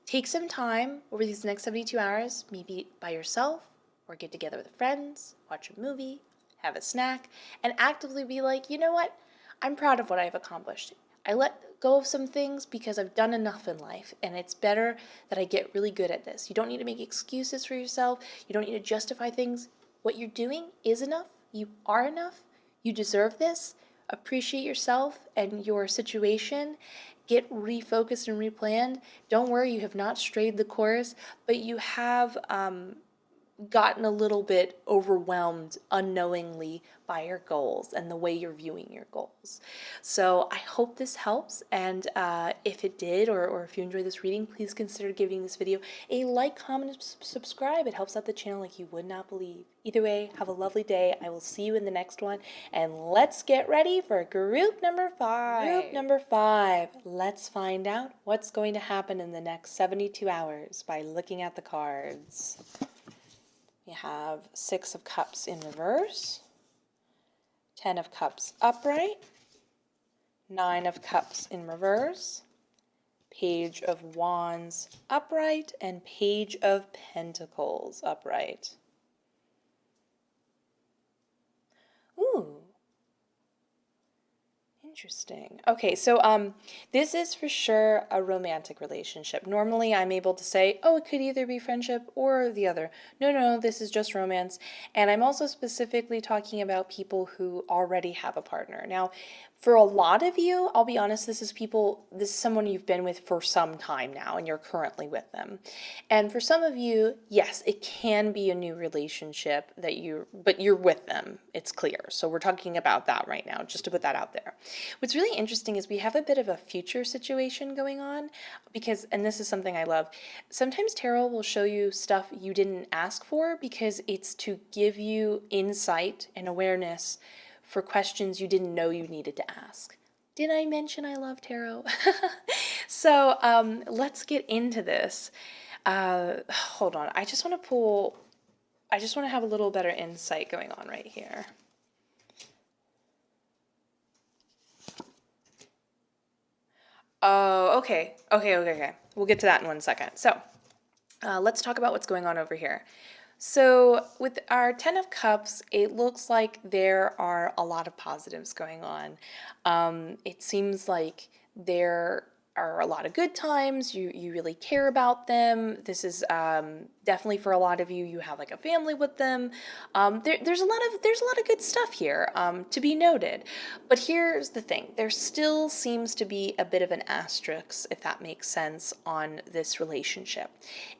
Speaker 1: Take some time over these next 72 hours, maybe by yourself or get together with friends, watch a movie, have a snack, and actively be like, you know what? I'm proud of what I've accomplished. I let go of some things because I've done enough in life, and it's better that I get really good at this. You don't need to make excuses for yourself. You don't need to justify things. What you're doing is enough. You are enough. You deserve this. Appreciate yourself and your situation. Get refocused and replanned. Don't worry, you have not strayed the course, but you have gotten a little bit overwhelmed unknowingly by your goals and the way you're viewing your goals. So I hope this helps, and if it did, or if you enjoyed this reading, please consider giving this video a like, comment, and subscribe. It helps out the channel like you would not believe. Either way, have a lovely day. I will see you in the next one, and let's get ready for group number 5. Group number 5. Let's find out what's going to happen in the next 72 hours by looking at the cards. We have 6 of Cups in reverse, 10 of Cups upright, 9 of Cups in reverse, Page of Wands upright, and Page of Pentacles upright. Ooh. Interesting. Okay, so this is for sure a romantic relationship. Normally I'm able to say, oh, it could either be friendship or the other. No, this is just romance. And I'm also specifically talking about people who already have a partner. Now, for a lot of you, I'll be honest, this is someone you've been with for some time now and you're currently with them. And for some of you, yes, it can be a new relationship but you're with them. It's clear. So we're talking about that right now, just to put that out there. What's really interesting is we have a bit of a future situation going on because, and this is something I love, sometimes tarot will show you stuff you didn't ask for because it's to give you insight and awareness for questions you didn't know you needed to ask. Did I mention I love tarot? So let's get into this. Hold on. I just want to have a little better insight going on right here. Oh, okay. We'll get to that in 1 second. So let's talk about what's going on over here. So with our 10 of Cups, it looks like there are a lot of positives going on. It seems like there are a lot of good times. You really care about them. This is definitely for a lot of you. You have like a family with them. There's a lot of good stuff here to be noted. But here's the thing: there still seems to be a bit of an asterisk, if that makes sense, on this relationship.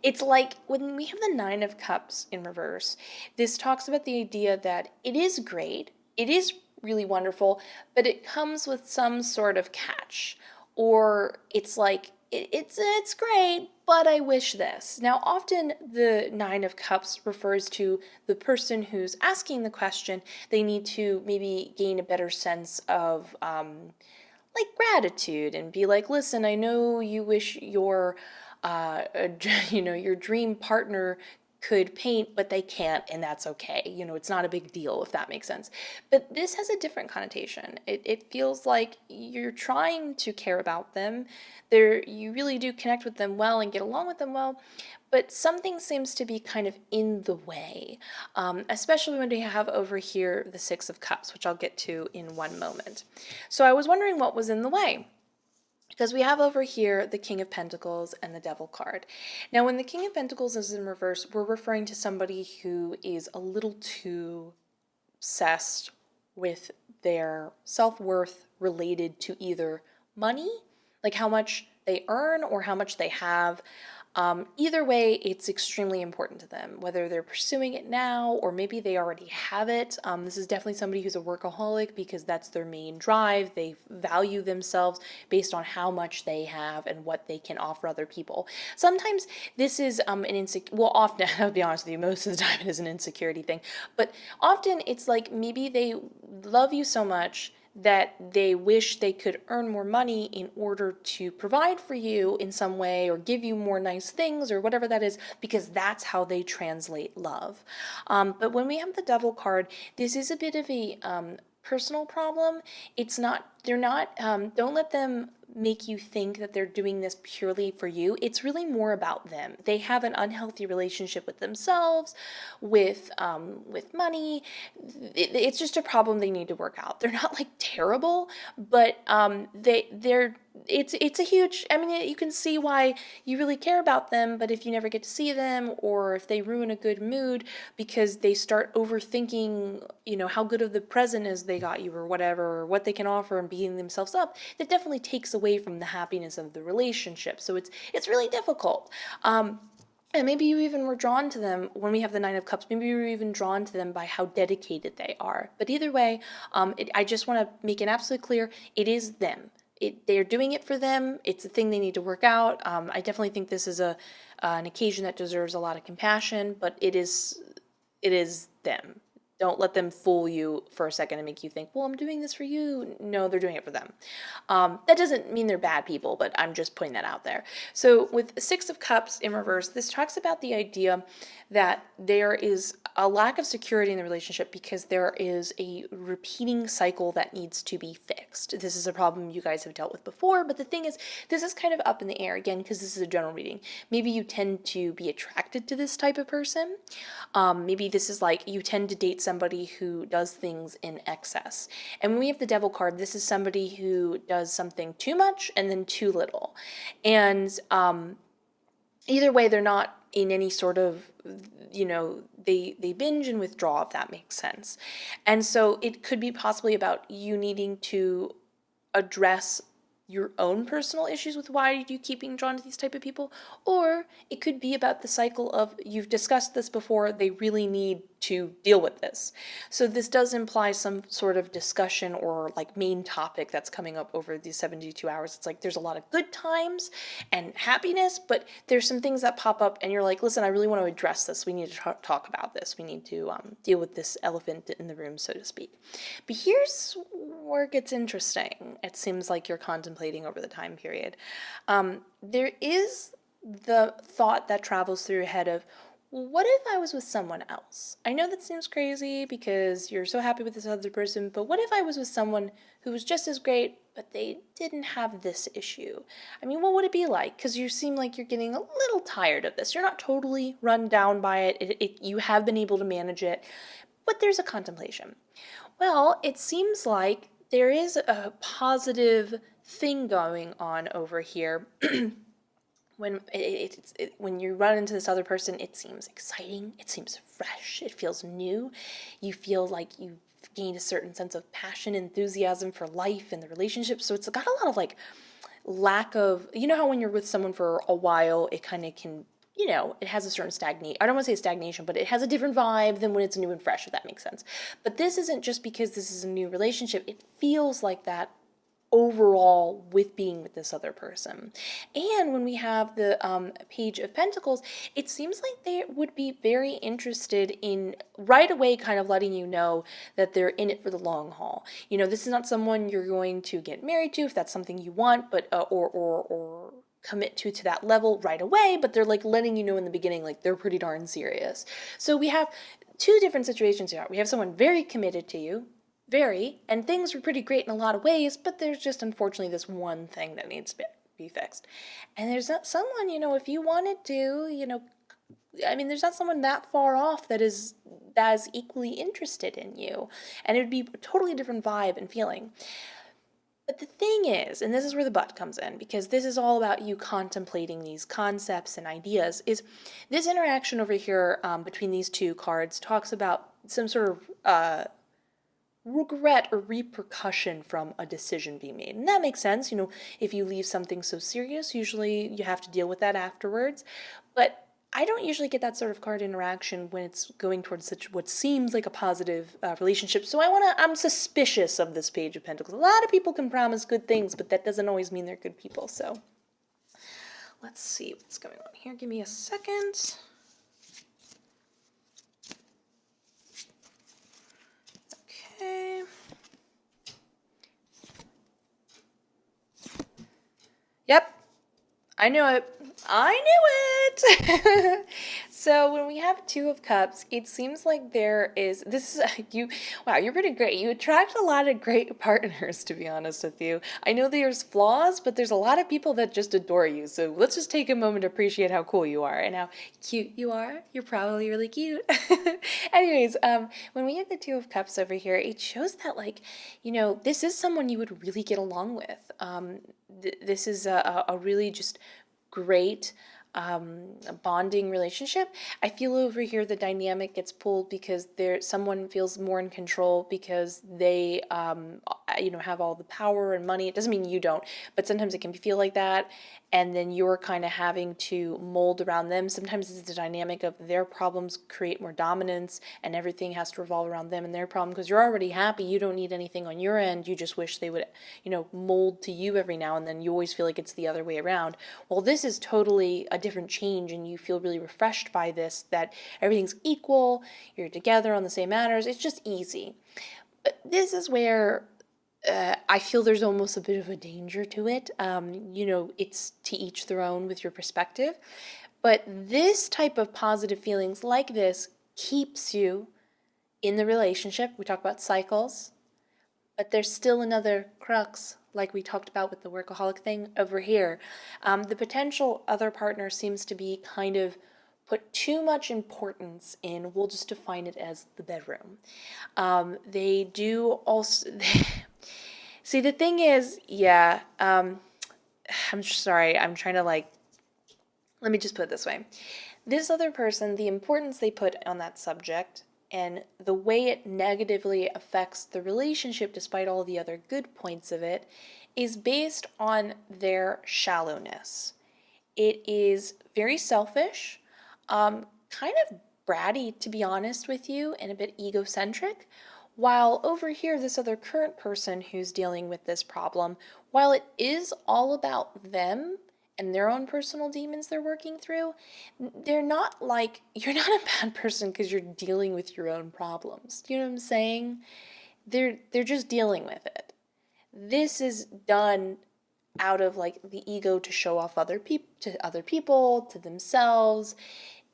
Speaker 1: It's like when we have the 9 of Cups in reverse. This talks about the idea that it is great. It is really wonderful, but it comes with some sort of catch. Or it's like, it's great, but I wish this. Now, often the 9 of Cups refers to the person who's asking the question. They need to maybe gain a better sense of like gratitude and be like, listen, I know you wish your your dream partner could paint, but they can't, and that's okay. It's not a big deal, if that makes sense. But this has a different connotation. It feels like you're trying to care about them. You really do connect with them well and get along with them well, but something seems to be kind of in the way, especially when we have over here the 6 of Cups, which I'll get to in one moment. So I was wondering what was in the way. Because we have over here the King of Pentacles and the Devil card. Now, when the King of Pentacles is in reverse, we're referring to somebody who is a little too obsessed with their self-worth related to either money, like how much they earn or how much they have. Either way, it's extremely important to them, whether they're pursuing it now or maybe they already have it. This is definitely somebody who's a workaholic because that's their main drive. They value themselves based on how much they have and what they can offer other people. Sometimes this is often, I'll be honest with you, most of the time it is an insecurity thing, but often it's like maybe they love you so much that they wish they could earn more money in order to provide for you in some way or give you more nice things or whatever that is, because that's how they translate love. But when we have the Devil card, this is a bit of a personal problem. Don't let them make you think that they're doing this purely for you. It's really more about them. They have an unhealthy relationship with themselves, with money. It's just a problem they need to work out. They're not like terrible, but it's a huge, you can see why you really care about them, but if you never get to see them or if they ruin a good mood because they start overthinking, how good of the present is they got you or whatever, or what they can offer and beating themselves up, that definitely takes away from the happiness of the relationship. So it's really difficult. And maybe you even were drawn to them when we have the Nine of Cups. Maybe you were even drawn to them by how dedicated they are. But either way, I just want to make it absolutely clear, it is them. They're doing it for them. It's a thing they need to work out. I definitely think this is an occasion that deserves a lot of compassion, but it is them. Don't let them fool you for a second and make you think, well, I'm doing this for you. No, they're doing it for them. That doesn't mean they're bad people, but I'm just putting that out there. So with Six of Cups in reverse, this talks about the idea that there is a lack of security in the relationship because there is a repeating cycle that needs to be fixed. This is a problem you guys have dealt with before, but the thing is, this is kind of up in the air, again, because this is a general reading. Maybe you tend to be attracted to this type of person. Maybe this is like you tend to date somebody who does things in excess. And when we have the Devil card, this is somebody who does something too much and then too little. And either way, they're not in any sort of, they binge and withdraw, if that makes sense. And so it could be possibly about you needing to address your own personal issues with why you keep being drawn to these type of people, or it could be about the cycle of, you've discussed this before, they really need to deal with this. So this does imply some sort of discussion or like main topic that's coming up over these 72 hours. It's like there's a lot of good times and happiness, but there's some things that pop up and you're like, listen, I really want to address this. We need to talk about this. We need to deal with this elephant in the room, so to speak. But here's where it gets interesting. It seems like you're contemplating over the time period. There is the thought that travels through your head of, well, what if I was with someone else? I know that seems crazy because you're so happy with this other person, but what if I was with someone who was just as great, but they didn't have this issue? I mean, what would it be like? Because you seem like you're getting a little tired of this. You're not totally run down by it. You have been able to manage it, but there's a contemplation. Well, it seems like there is a positive thing going on over here. When you run into this other person, it seems exciting, it seems fresh, it feels new. You feel like you've gained a certain sense of passion, enthusiasm for life and the relationship. So it's got a lot of like lack of, how when you're with someone for a while, it kind of can, it has a certain I don't want to say stagnation, but it has a different vibe than when it's new and fresh, if that makes sense. But this isn't just because this is a new relationship. It feels like that overall with being with this other person. And when we have the Page of Pentacles, it seems like they would be very interested in right away kind of letting you know that they're in it for the long haul. This is not someone you're going to get married to if that's something you want, but or commit to that level right away, but they're like letting you know in the beginning, like they're pretty darn serious. So we have two different situations here. We have someone very committed to you, and things were pretty great in a lot of ways, but there's just unfortunately this one thing that needs to be fixed. And there's not someone, if you wanted to, there's not someone that far off that is equally interested in you. And it would be a totally different vibe and feeling. But the thing is, and this is where the but comes in, because this is all about you contemplating these concepts and ideas, is this interaction over here between these two cards talks about some sort of regret or repercussion from a decision being made. And that makes sense. If you leave something so serious, usually you have to deal with that afterwards. But I don't usually get that sort of card interaction when it's going towards such what seems like a positive relationship. So I'm suspicious of this Page of Pentacles. A lot of people can promise good things, but that doesn't always mean they're good people. So let's see what's going on here. Give me a second. Okay. Yep, I knew it. So when we have Two of Cups, it seems like wow, you're pretty great. You attract a lot of great partners, to be honest with you. I know there's flaws, but there's a lot of people that just adore you. So let's just take a moment to appreciate how cool you are and how cute you are. You're probably really cute. Anyways, when we have the Two of Cups over here, it shows that this is someone you would really get along with. This is a really just great a bonding relationship. I feel over here the dynamic gets pulled because someone feels more in control because they have all the power and money. It doesn't mean you don't, but sometimes it can feel like that, and then you're kind of having to mold around them. Sometimes it's the dynamic of their problems create more dominance and everything has to revolve around them and their problem because you're already happy. You don't need anything on your end. You just wish they would, mold to you every now and then. You always feel like it's the other way around. Well, this is totally a different change and you feel really refreshed by this, that everything's equal, you're together on the same matters. It's just easy. But this is where I feel there's almost a bit of a danger to it. It's to each their own with your perspective. But this type of positive feelings like this keeps you in the relationship. We talk about cycles, but there's still another crux, like we talked about with the workaholic thing over here. The potential other partner seems to be kind of put too much importance in, we'll just define it as the bedroom. They do also... See, the thing is, I'm sorry, I'm trying to let me just put it this way. This other person, the importance they put on that subject and the way it negatively affects the relationship despite all the other good points of it is based on their shallowness. It is very selfish, kind of bratty, to be honest with you, and a bit egocentric. While over here, this other current person who's dealing with this problem, while it is all about them and their own personal demons they're working through, they're not you're not a bad person because you're dealing with your own problems. Do you know what I'm saying? They're just dealing with it. This is done out of the ego to show off other people, to themselves.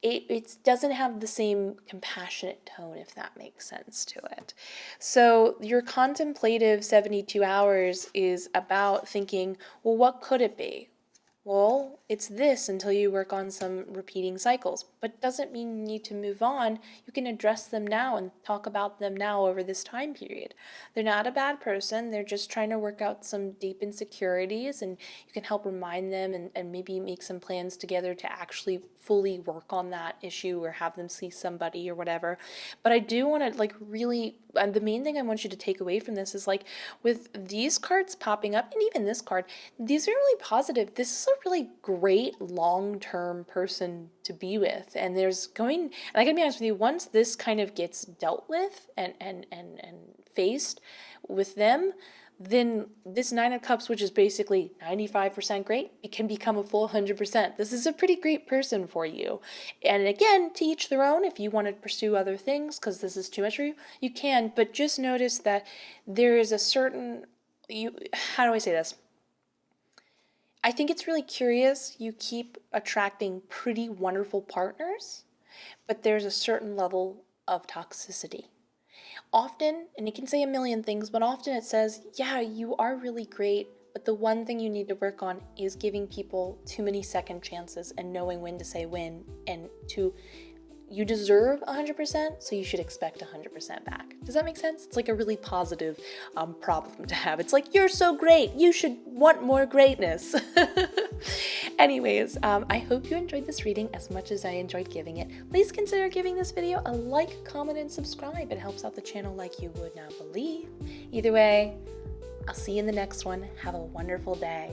Speaker 1: It doesn't have the same compassionate tone, if that makes sense to it. So your contemplative 72 hours is about thinking, well, what could it be? Well, it's this until you work on some repeating cycles, but doesn't mean you need to move on. You can address them now and talk about them now over this time period. They're not a bad person. They're just trying to work out some deep insecurities, and you can help remind them and maybe make some plans together to actually fully work on that issue or have them see somebody or whatever. But I do want to really, the main thing I want you to take away from this is with these cards popping up, and even this card, these are really positive. This is a really great long-term person to be with, and I gotta be honest with you, once this kind of gets dealt with and faced with them, then this 9 of Cups, which is basically 95% great, it can become a full 100%. This is a pretty great person for you. And again, to each their own. If you want to pursue other things because this is too much for you, you can. But just notice that there is a certain... how do I say this? I think it's really curious. You keep attracting pretty wonderful partners, but there's a certain level of toxicity. Often, and you can say a million things, but often it says, yeah, you are really great, but the one thing you need to work on is giving people too many second chances and knowing when to say when, and you deserve 100%, so you should expect 100% back. Does that make sense? It's a really positive problem to have. It's you're so great, you should want more greatness. Anyways, I hope you enjoyed this reading as much as I enjoyed giving it. Please consider giving this video a like, comment, and subscribe. It helps out the channel like you would not believe. Either way, I'll see you in the next one. Have a wonderful day.